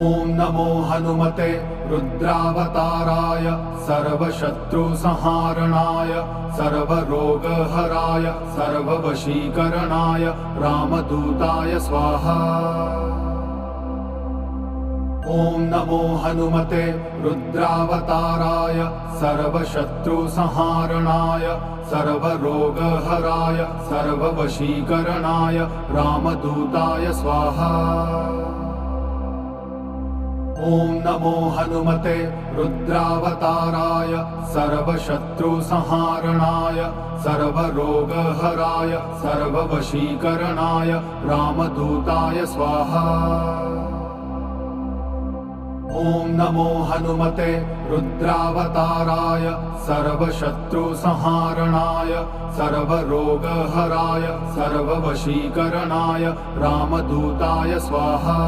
ॐ नमो हनुमते रुद्रावताराय सर्वशत्रुसंहारणाय सर्वरोगहराय सर्ववशीकरणाय रामदूताय स्वाहा। ॐ नमो हनुमते रुद्रावताराय सर्वशत्रुसंहारणाय सर्वरोगहराय सर्ववशीकरणाय रामदूताय स्वाहा। ॐ नमो हनुमते रुद्रावताराय सर्वशत्रुसंहारणाय सर्वरोगहराय सर्ववशीकरणाय रामदूताय स्वाहा। ॐ नमो हनुमते रुद्रावताराय सर्वशत्रुसंहारणाय सर्वरोगहराय सर्ववशीकरणाय रामदूताय स्वाहा।